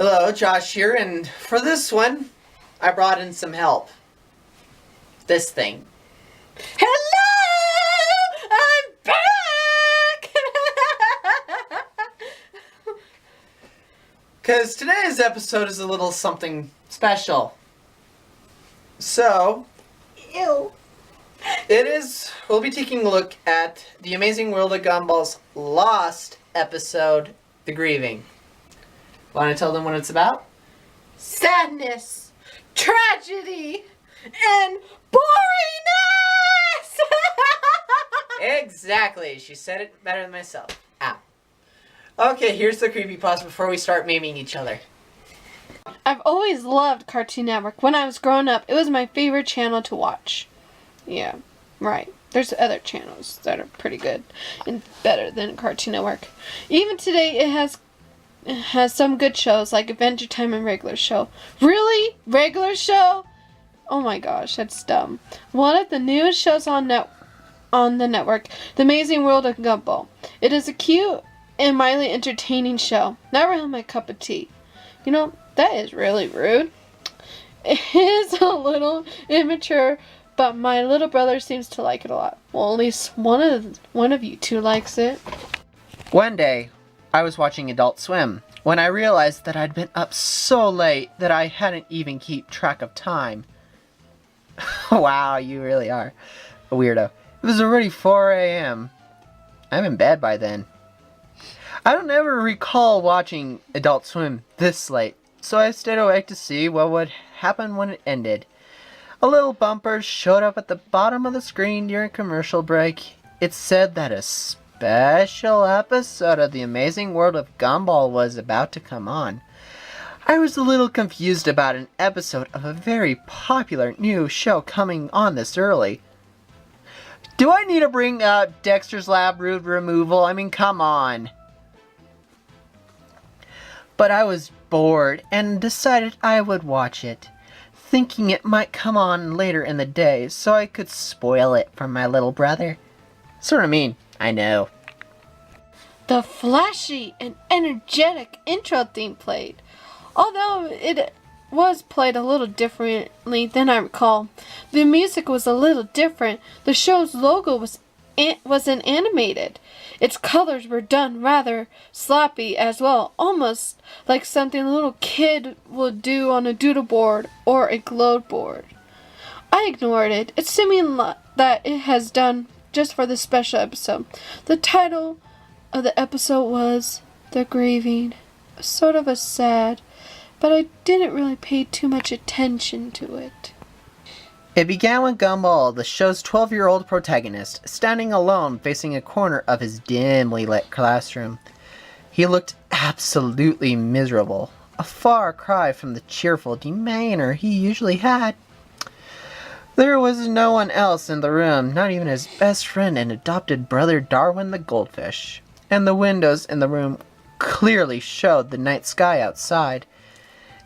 Hello, Josh here, and for this one, I brought in some help. This thing. Hello! I'm back! Because today's episode is a little something special. So, Ew. we'll be taking a look at The Amazing World of Gumball's lost episode, The Grieving. Want to tell them what it's about? Sadness, tragedy, and boringness! Exactly, she said it better than myself. Ow. Okay, here's the creepypasta before we start maiming each other. I've always loved Cartoon Network. When I was growing up, it was my favorite channel to watch. Yeah, right. There's other channels that are pretty good and better than Cartoon Network. Even today, it has some good shows like Adventure Time and Regular Show. Really? Regular Show? Oh my gosh, that's dumb. One of the newest shows on the network, The Amazing World of Gumball. It is a cute and mildly entertaining show. Not really my cup of tea. You know, that is really rude. It is a little immature, but my little brother seems to like it a lot. Well, at least one of you two likes it. One day, I was watching Adult Swim when I realized that I'd been up so late that I hadn't even keep track of time. Wow, you really are a weirdo. It was already 4 a.m. I'm in bed by then. I don't ever recall watching Adult Swim this late, so I stayed awake to see what would happen when it ended. A little bumper showed up at the bottom of the screen during commercial break. It said that a special episode of The Amazing World of Gumball was about to come on. I was a little confused about an episode of a very popular new show coming on this early. Do I need to bring up Dexter's Lab Rude Removal? I mean, come on. But I was bored and decided I would watch it, thinking it might come on later in the day so I could spoil it for my little brother. Sort of mean, I know. The flashy and energetic intro theme played. Although it was played a little differently than I recall. The music was a little different. The show's logo wasn't animated. Its colors were done rather sloppy as well, almost like something a little kid would do on a doodle board or a glow board. I ignored it, assuming that it has done just for this special episode. The title of the episode was The Grieving. Sort of a sad, but I didn't really pay too much attention to it. It began with Gumball, the show's 12-year-old protagonist, standing alone facing a corner of his dimly lit classroom. He looked absolutely miserable, a far cry from the cheerful demeanor he usually had. There was no one else in the room, not even his best friend and adopted brother Darwin the goldfish, and the windows in the room clearly showed the night sky outside.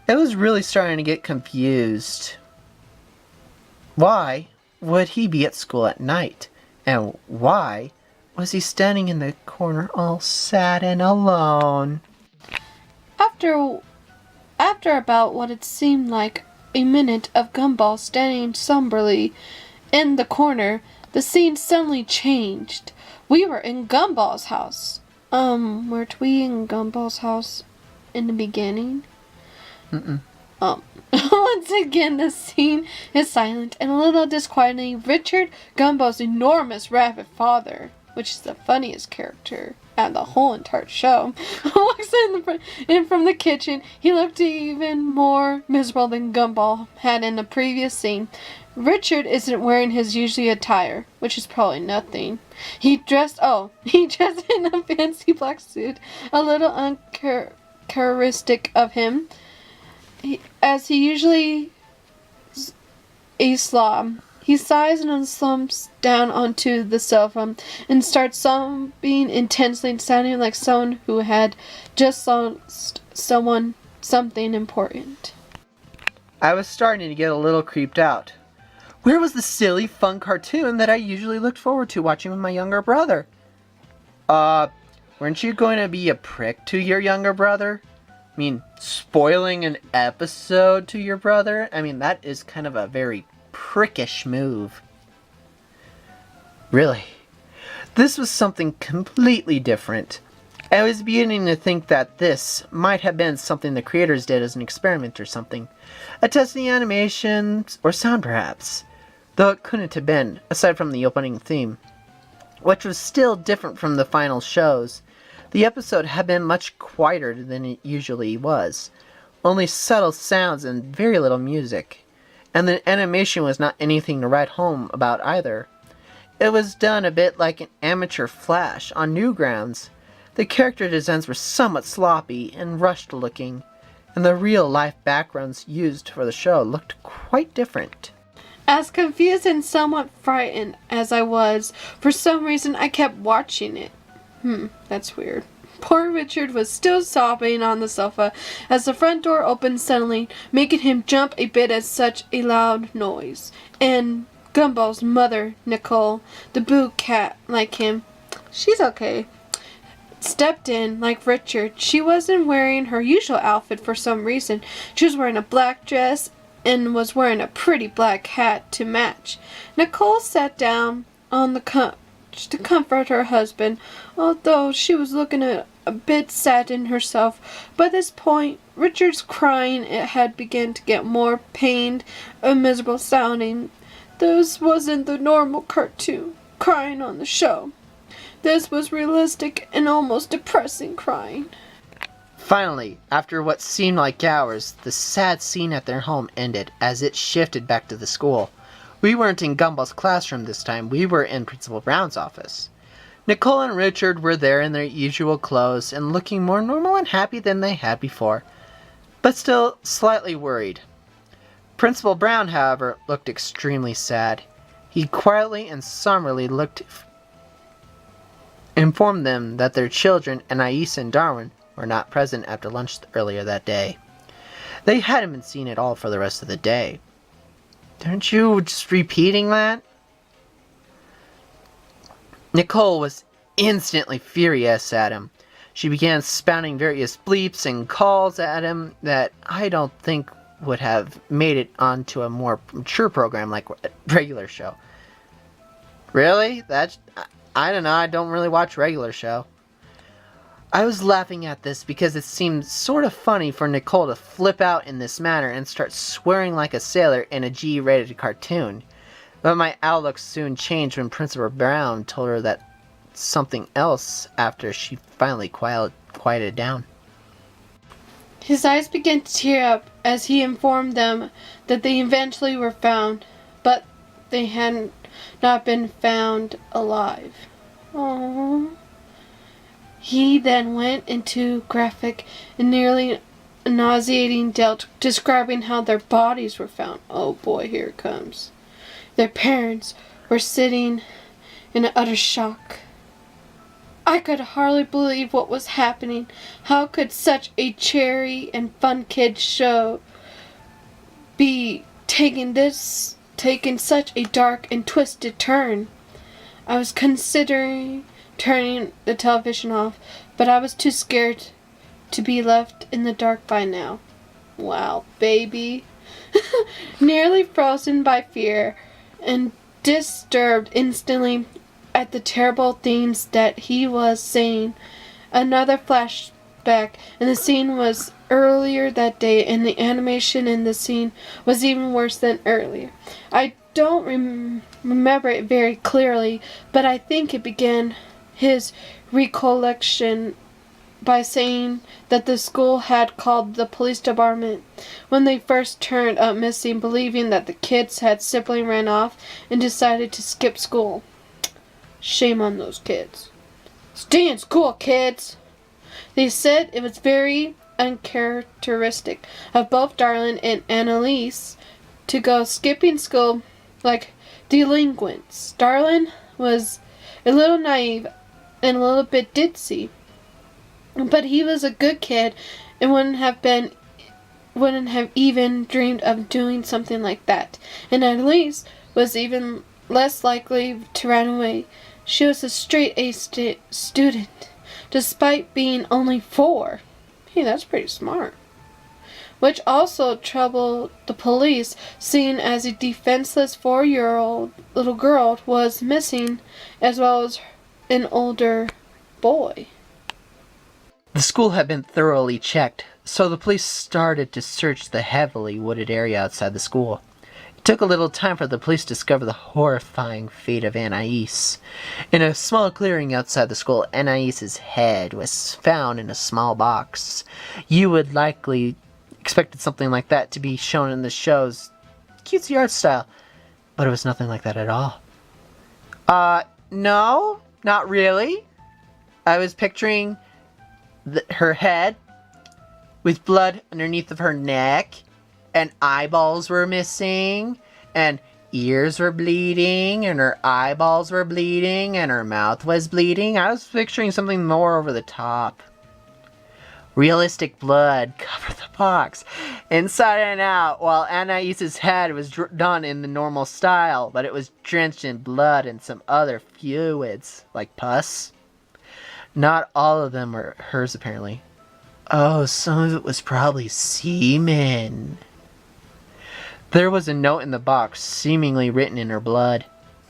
It was really starting to get confused. Why would he be at school at night? And why was he standing in the corner all sad and alone? After about what it seemed like a minute of Gumball standing somberly in the corner, the scene suddenly changed. We were in Gumball's house. Weren't we in Gumball's house in the beginning? Once again, the scene is silent and a little disquieting. Richard, Gumball's enormous rabbit father, which is the funniest character out the whole entire show, walks in from the kitchen. He looked even more miserable than Gumball had in the previous scene. Richard isn't wearing his usual attire, which is probably nothing. He dressed in a fancy black suit, a little uncharacteristic of him. As he usually a slob. He sighs and slumps down onto the sofa and starts sobbing intensely, sounding like someone who had just lost something important. I was starting to get a little creeped out. Where was the silly, fun cartoon that I usually looked forward to watching with my younger brother? Weren't you going to be a prick to your younger brother? I mean, spoiling an episode to your brother? I mean, that is kind of a very prickish move. Really. This was something completely different. I was beginning to think that this might have been something the creators did as an experiment or something. A testing animations or sound perhaps. Though it couldn't have been, aside from the opening theme. Which was still different from the final shows. The episode had been much quieter than it usually was. Only subtle sounds and very little music. And the animation was not anything to write home about either. It was done a bit like an amateur Flash on Newgrounds. The character designs were somewhat sloppy and rushed looking, and the real-life backgrounds used for the show looked quite different. As confused and somewhat frightened as I was, for some reason I kept watching it. That's weird. Poor Richard was still sobbing on the sofa as the front door opened suddenly, making him jump a bit at such a loud noise. And Gumball's mother, Nicole, the boo cat like him, she's okay, stepped in like Richard. She wasn't wearing her usual outfit for some reason. She was wearing a black dress and was wearing a pretty black hat to match. Nicole sat down on the couch to comfort her husband, although she was looking a bit saddened herself. By this point, Richard's crying had begun to get more pained and miserable sounding. This wasn't the normal cartoon crying on the show. This was realistic and almost depressing crying. Finally, after what seemed like hours, the sad scene at their home ended as it shifted back to the school. We weren't in Gumball's classroom this time, we were in Principal Brown's office. Nicole and Richard were there in their usual clothes and looking more normal and happy than they had before, but still slightly worried. Principal Brown, however, looked extremely sad. He quietly and somberly informed them that their children, Anais and Darwin, were not present after lunch earlier that day. They hadn't been seen at all for the rest of the day. Aren't you just repeating that? Nicole was instantly furious at him. She began spouting various bleeps and calls at him that I don't think would have made it onto a more mature program like a regular show. Really? I don't know, I don't really watch regular show. I was laughing at this because it seemed sort of funny for Nicole to flip out in this manner and start swearing like a sailor in a G-rated cartoon. But my outlook soon changed when Principal Brown told her that something else after she finally quieted down. His eyes began to tear up as he informed them that they eventually were found, but they had not been found alive. Aww. He then went into graphic and nearly nauseating detail describing how their bodies were found. Oh boy, here it comes. Their parents were sitting in utter shock. I could hardly believe what was happening. How could such a cheery and fun kids show be taking such a dark and twisted turn? I was considering turning the television off, but I was too scared to be left in the dark by now. Wow, baby. Nearly frozen by fear and disturbed instantly at the terrible things that he was saying. Another flashback, and the scene was earlier that day, and the animation in the scene was even worse than earlier. I don't remember it very clearly, but I think it began his recollection by saying that the school had called the police department when they first turned up missing, believing that the kids had simply ran off and decided to skip school. Shame on those kids. Stay in school, kids! They said it was very uncharacteristic of both Darlin and Annalise to go skipping school like delinquents. Darlin was a little naive and a little bit ditzy, but he was a good kid and wouldn't have even dreamed of doing something like that. And Annalise was even less likely to run away. She was a straight A student, despite being only 4. Hey, that's pretty smart. Which also troubled the police, seeing as a defenseless 4-year-old little girl was missing, as well as an older boy. The school had been thoroughly checked, so the police started to search the heavily wooded area outside the school. It took a little time for the police to discover the horrifying fate of Anais. In a small clearing outside the school, Anais's head was found in a small box. You would likely expected something like that to be shown in the show's cutesy art style, but it was nothing like that at all. No, not really. I was picturing her head with blood underneath of her neck, and eyeballs were missing, and ears were bleeding, and her eyeballs were bleeding, and her mouth was bleeding. I was picturing something more over the top. Realistic blood covered the box, inside and out, while Anais's head was done in the normal style, but it was drenched in blood and some other fluids, like pus. Not all of them were hers, apparently. Oh, some of it was probably semen. There was a note in the box, seemingly written in her blood.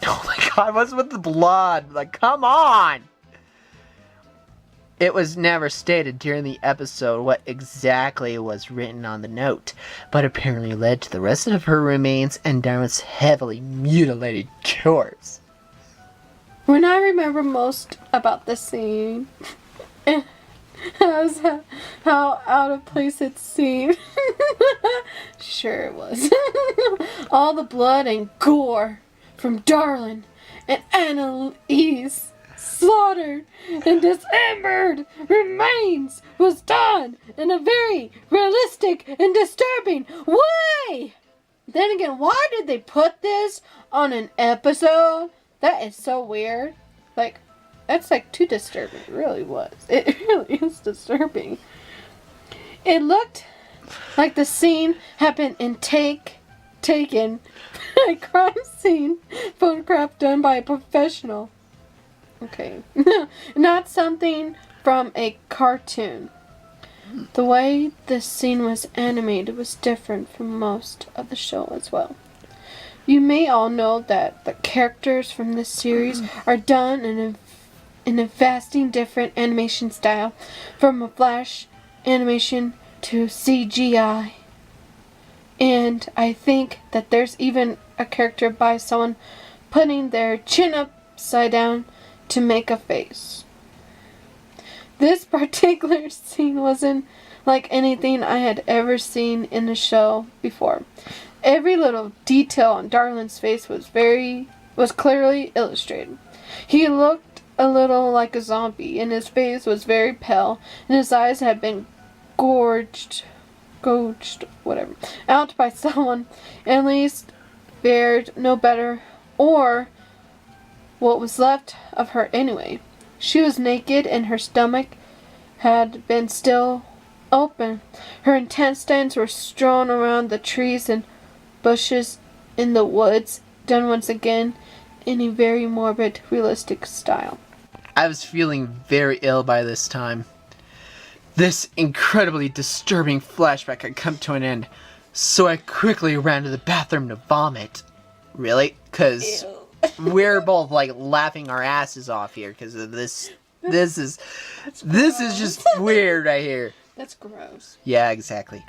Oh my god, what's with the blood? Like, come on! It was never stated during the episode what exactly was written on the note, but apparently led to the rest of her remains and Darren's heavily mutilated corpse. When I remember most about this scene, was how out of place it seemed. Sure it was. All the blood and gore from Darlin and Annalise slaughtered and dismembered remains was done in a very realistic and disturbing way. Then again, why did they put this on an episode? That is so weird. Like, that's like too disturbing. It really was. It really is disturbing. It looked like the scene happened in taken a crime scene photograph done by a professional. Okay. Not something from a cartoon. The way this scene was animated was different from most of the show as well. You may all know that the characters from this series are done in a vastly different animation style, from a flash animation to CGI. And I think that there's even a character by someone putting their chin upside down to make a face. This particular scene wasn't like anything I had ever seen in the show before. Every little detail on Darlin's face was clearly illustrated. He looked a little like a zombie, and his face was very pale, and his eyes had been gouged, whatever, out by someone. At least fared no better, or what was left of her anyway. She was naked, and her stomach had been still open. Her intestines were strewn around the trees and bushes in the woods, done once again in a very morbid, realistic style. I was feeling very ill by this time. This incredibly disturbing flashback had come to an end, so I quickly ran to the bathroom to vomit. Really? Because we're both like laughing our asses off here because of this. This is just weird right here. That's gross. Yeah, exactly.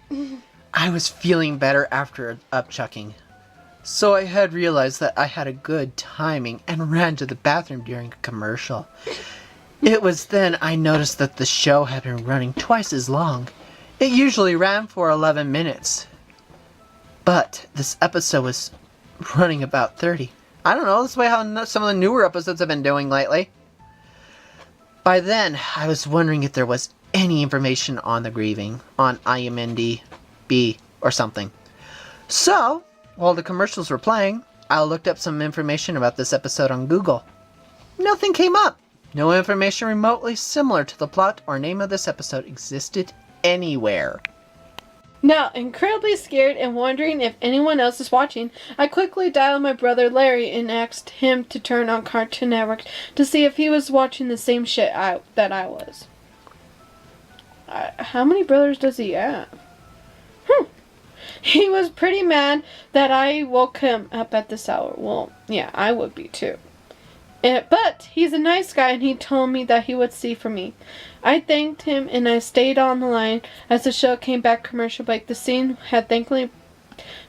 I was feeling better after upchucking, so I had realized that I had a good timing and ran to the bathroom during a commercial. It was then I noticed that the show had been running twice as long. It usually ran for 11 minutes, but this episode was running about 30. I don't know, that's the way how some of the newer episodes have been doing lately. By then, I was wondering if there was any information on the Grieving, on IMDb or something. So, while the commercials were playing, I looked up some information about this episode on Google. Nothing came up. No information remotely similar to the plot or name of this episode existed anywhere. Now, incredibly scared and wondering if anyone else is watching, I quickly dialed my brother Larry and asked him to turn on Cartoon Network to see if he was watching the same shit that I was. How many brothers does he have? He was pretty mad that I woke him up at this hour. Well, yeah, I would be too. But he's a nice guy and he told me that he would see for me. I thanked him and I stayed on the line as the show came back commercial break. The scene had thankfully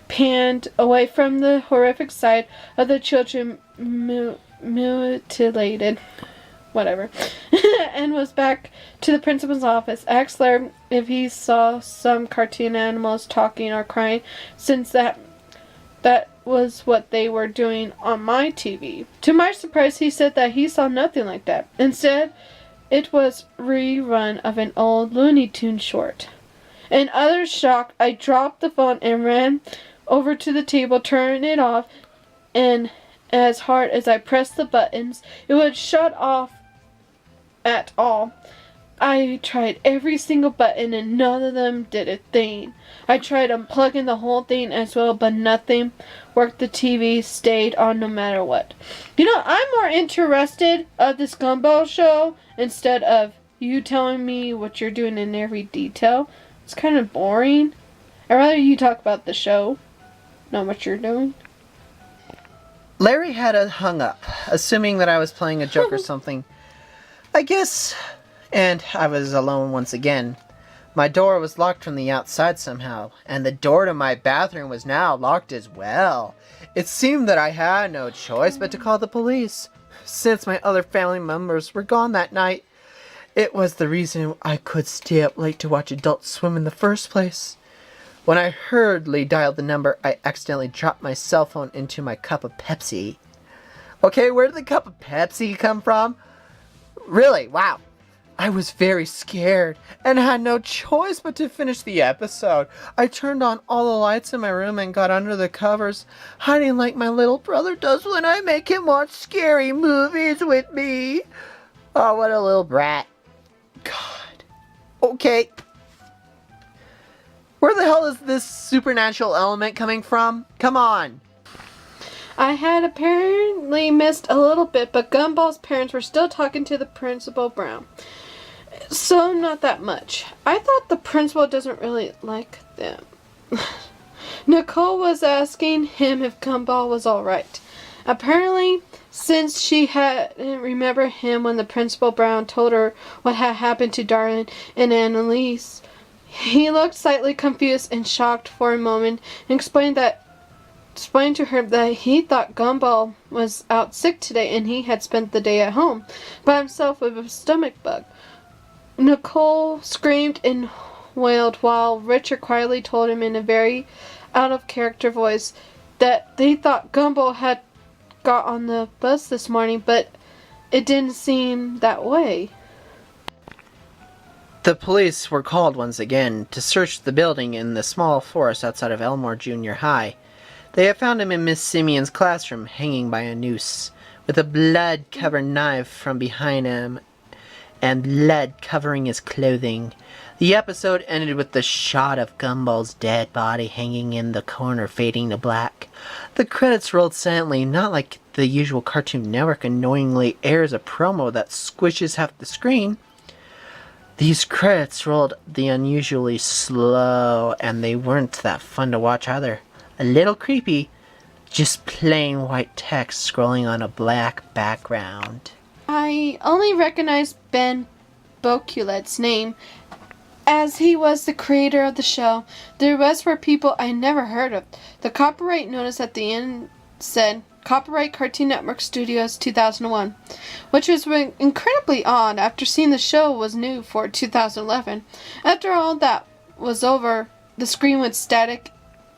panned away from the horrific sight of the children mutilated. Whatever. And was back to the principal's office. Asked Larry if he saw some cartoon animals talking or crying, since that was what they were doing on my TV. To my surprise, he said that he saw nothing like that. Instead, it was a rerun of an old Looney Tunes short. In utter shock, I dropped the phone and ran over to the table, turned it off, and as hard as I pressed the buttons, it would shut off at all. I tried every single button and none of them did a thing. I tried unplugging the whole thing as well, but nothing worked. The TV stayed on no matter what. You know, I'm more interested of this Gumball show instead of you telling me what you're doing in every detail. It's kind of boring. I'd rather you talk about the show, not what you're doing. Larry had hung up, assuming that I was playing a joke or something. I guess. And I was alone once again. My door was locked from the outside somehow, and the door to my bathroom was now locked as well. It seemed that I had no choice but to call the police, since my other family members were gone that night. It was the reason I could stay up late to watch Adult Swim in the first place. When I hurriedly dialed the number, I accidentally dropped my cell phone into my cup of Pepsi. Okay, where did the cup of Pepsi come from? Really? Wow. I was very scared and had no choice but to finish the episode. I turned on all the lights in my room and got under the covers, hiding like my little brother does when I make him watch scary movies with me. Oh, what a little brat. God. Okay. Where the hell is this supernatural element coming from? Come on. I had apparently missed a little bit, but Gumball's parents were still talking to the Principal Brown. So not that much. I thought the principal doesn't really like them. Nicole was asking him if Gumball was alright. Apparently, since she hadn't remembered him when the Principal Brown told her what had happened to Darlene and Annalise, he looked slightly confused and shocked for a moment and explained to her that he thought Gumball was out sick today and he had spent the day at home by himself with a stomach bug. Nicole screamed and wailed while Richard quietly told him in a very out-of-character voice that they thought Gumball had got on the bus this morning, but it didn't seem that way. The police were called once again to search the building in the small forest outside of Elmore Junior High. They had found him in Miss Simeon's classroom, hanging by a noose, with a blood-covered knife from behind him and blood covering his clothing. The episode ended with the shot of Gumball's dead body hanging in the corner, fading to black. The credits rolled silently, not like the usual Cartoon Network annoyingly airs a promo that squishes half the screen. These credits rolled the unusually slow, and they weren't that fun to watch either. A little creepy, just plain white text scrolling on a black background. I only recognized Ben Boculet's name, as he was the creator of the show. The rest were people I never heard of. The copyright notice at the end said, Copyright Cartoon Network Studios 2001, which was incredibly odd after seeing the show was new for 2011. After all that was over, the screen went static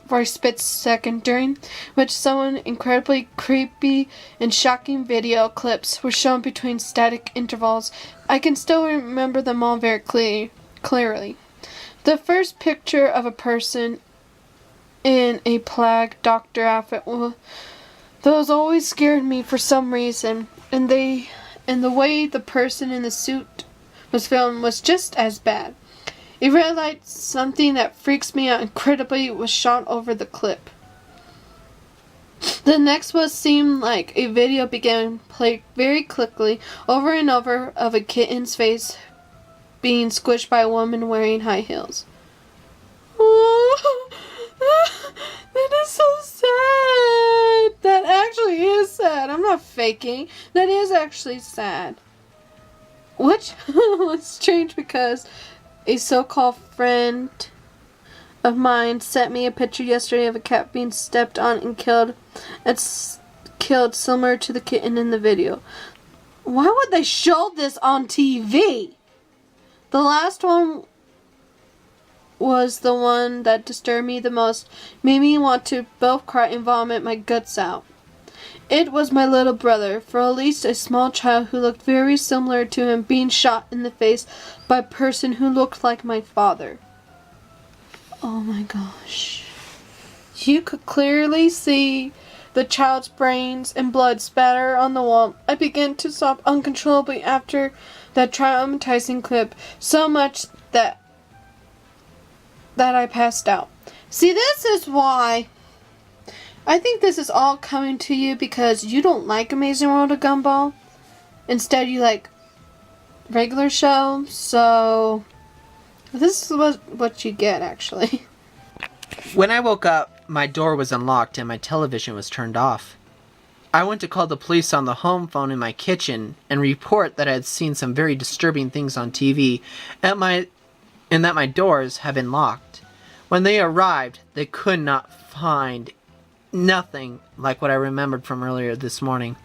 for a split second, during which some incredibly creepy and shocking video clips were shown between static intervals. I can still remember them all very clearly. The first picture of a person in a plague doctor outfit, those always scared me for some reason, and the way the person in the suit was filmed was just as bad. A red light, something that freaks me out incredibly, was shot over the clip. The next was seemed like a video began played very quickly over and over of a kitten's face being squished by a woman wearing high heels. That is so sad. That actually is sad. I'm not faking. That is actually sad. Which was strange because a so-called friend of mine sent me a picture yesterday of a cat being stepped on and killed. It's killed similar to the kitten in the video. Why would they show this on TV? The last one was the one that disturbed me the most, made me want to both cry and vomit my guts out. It was my little brother, for at least a small child who looked very similar to him, being shot in the face by a person who looked like my father. Oh my gosh. You could clearly see the child's brains and blood spatter on the wall. I began to sob uncontrollably after that traumatizing clip, so much that I passed out. See, this is why I think this is all coming to you because you don't like Amazing World of Gumball. Instead, you like regular show. So this is what you get, actually. When I woke up, my door was unlocked and my television was turned off. I went to call the police on the home phone in my kitchen and report that I had seen some very disturbing things on TV and that my doors had been locked. When they arrived, they could not find nothing like what I remembered from earlier this morning.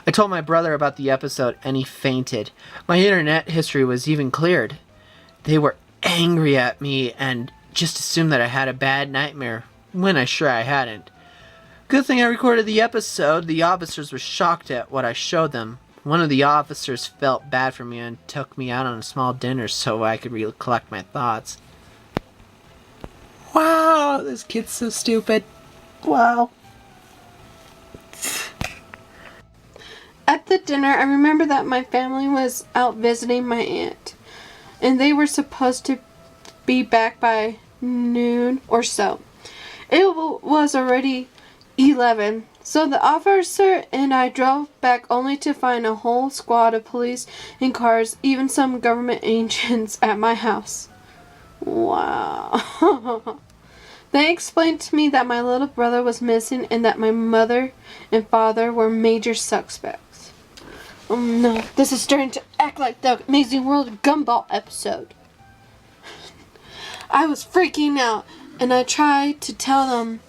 I told my brother about the episode and he fainted. My internet history was even cleared. They were angry at me and just assumed that I had a bad nightmare, when I sure I hadn't. Good thing I recorded the episode. The officers were shocked at what I showed them. One of the officers felt bad for me and took me out on a small dinner so I could recollect my thoughts. Wow, this kid's so stupid. Wow. At the dinner, I remember that my family was out visiting my aunt, and they were supposed to be back by noon or so. It was already 11, so the officer and I drove back only to find a whole squad of police and cars, even some government agents at my house. Wow. They explained to me that my little brother was missing and that my mother and father were major suspects. Oh no, this is starting to act like the Amazing World of Gumball episode. I was freaking out and I tried to tell them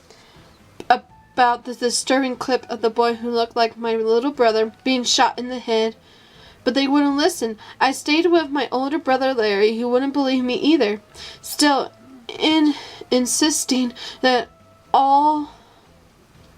about the disturbing clip of the boy who looked like my little brother being shot in the head, but they wouldn't listen. I stayed with my older brother Larry, who wouldn't believe me either, still insisting that all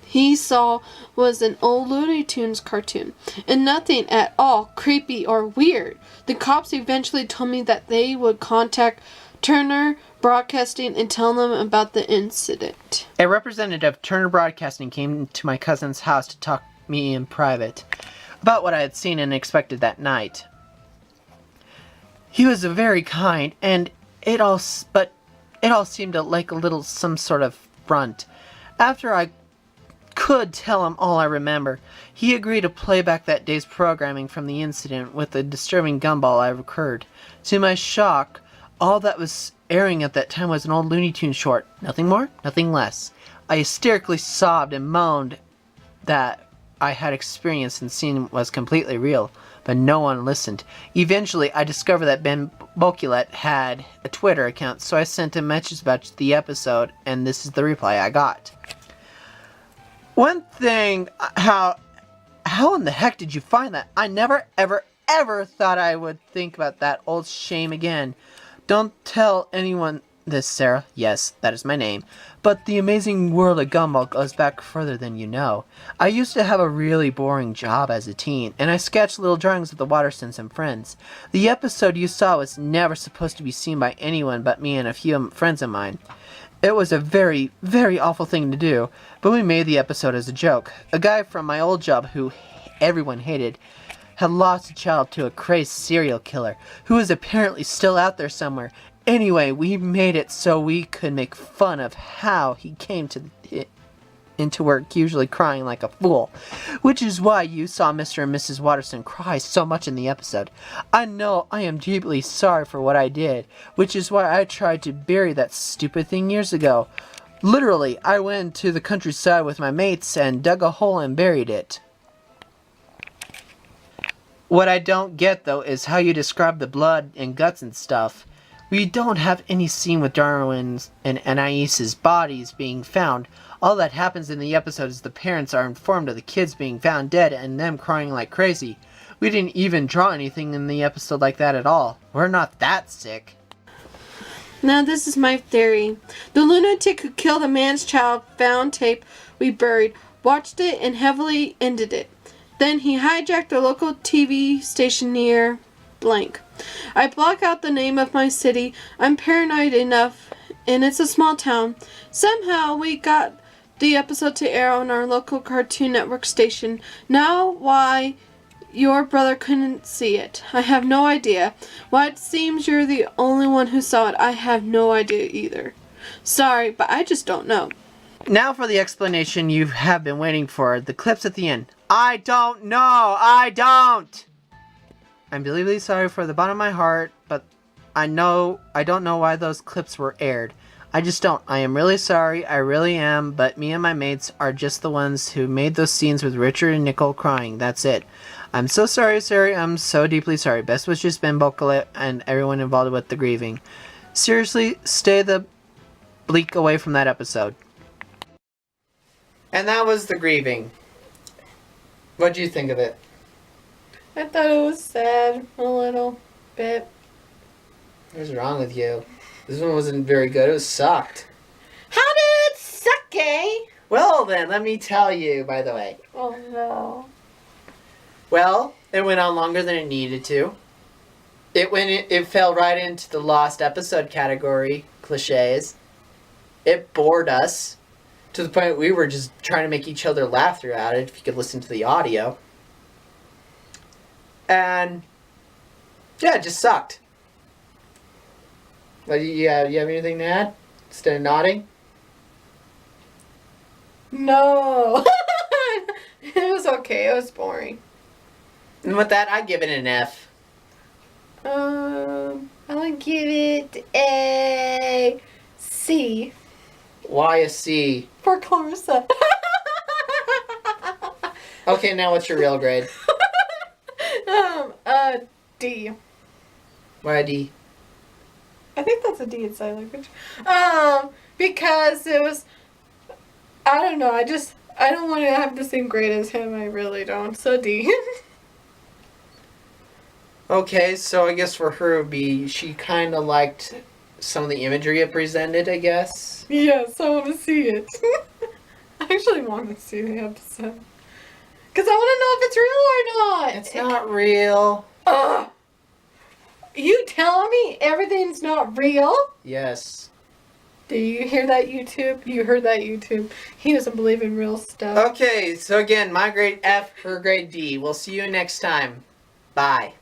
he saw was an old Looney Tunes cartoon and nothing at all creepy or weird. The cops eventually told me that they would contact Turner Broadcasting and tell them about the incident. A representative of Turner Broadcasting came to my cousin's house to talk to me in private about what I had seen and expected that night. He was very kind, and it all seemed like a little some sort of front. After I could tell him all I remember, he agreed to play back that day's programming from the incident with the disturbing gumball I occurred. To my shock, all that was airing at that time was an old Looney Tunes short. Nothing more, nothing less. I hysterically sobbed and moaned that I had experienced and seen was completely real, but no one listened. Eventually, I discovered that Ben Boculet had a Twitter account, so I sent him messages about the episode, and this is the reply I got. One thing, how in the heck did you find that? I never, ever thought I would think about that old shame again. Don't tell anyone this, Sarah. Yes, that is my name. But the Amazing World of Gumball goes back further than you know. I used to have a really boring job as a teen, and I sketched little drawings of the Watersons and friends. The episode you saw was never supposed to be seen by anyone but me and a few friends of mine. It was a very, very awful thing to do, but we made the episode as a joke. A guy from my old job who everyone hated had lost a child to a crazed serial killer, who is apparently still out there somewhere. Anyway, we made it so we could make fun of how he came to into work usually crying like a fool, which is why you saw Mr. and Mrs. Watterson cry so much in the episode. I know I am deeply sorry for what I did, which is why I tried to bury that stupid thing years ago. Literally, I went to the countryside with my mates and dug a hole and buried it. What I don't get, though, is how you describe the blood and guts and stuff. We don't have any scene with Darwin's and Anais's bodies being found. All that happens in the episode is the parents are informed of the kids being found dead and them crying like crazy. We didn't even draw anything in the episode like that at all. We're not that sick. Now this is my theory. The lunatic who killed a man's child found tape we buried, watched it, and heavily ended it. Then he hijacked a local TV station near blank. I block out the name of my city. I'm paranoid enough, and it's a small town. Somehow we got the episode to air on our local Cartoon Network station. Now why your brother couldn't see it, I have no idea. Why it seems you're the only one who saw it, I have no idea either. Sorry, but I just don't know. Now for the explanation you have been waiting for. The clips at the end. I don't know! I don't! I'm believably sorry for the bottom of my heart, but I don't know why those clips were aired. I just don't. I am really sorry, I really am, but me and my mates are just the ones who made those scenes with Richard and Nicole crying. That's it. I'm so sorry, I'm so deeply sorry. Best wishes, Ben Bocale, and everyone involved with the grieving. Seriously, stay the bleak away from that episode. And that was the grieving. What do you think of it? I thought it was sad a little bit. What's wrong with you? This one wasn't very good. It sucked. How did it suck, eh? Well then, let me tell you, by the way. Oh no. Well, it went on longer than it needed to. It fell right into the lost episode category, cliches. It bored us to the point we were just trying to make each other laugh throughout it, if you could listen to the audio. And yeah, it just sucked. Do you have anything to add? Instead of nodding? No. It was okay. It was boring. And with that, I give it an F. I would give it a C. Why a C? For Clarissa. Okay, now what's your real grade? A D. Why a D? I think that's a D in sign language. Because it was, I don't know, I don't want to have the same grade as him, I really don't, so D. Okay, so I guess for her it would be, she kind of liked some of the imagery it presented, I guess. Yes, I want to see it. I actually want to see the episode. Because I want to know if it's real or not. It's not real. Ugh. You telling me everything's not real? Yes. Do you hear that, YouTube? You heard that, YouTube. He doesn't believe in real stuff. Okay, so again, my grade F, her grade D. We'll see you next time. Bye.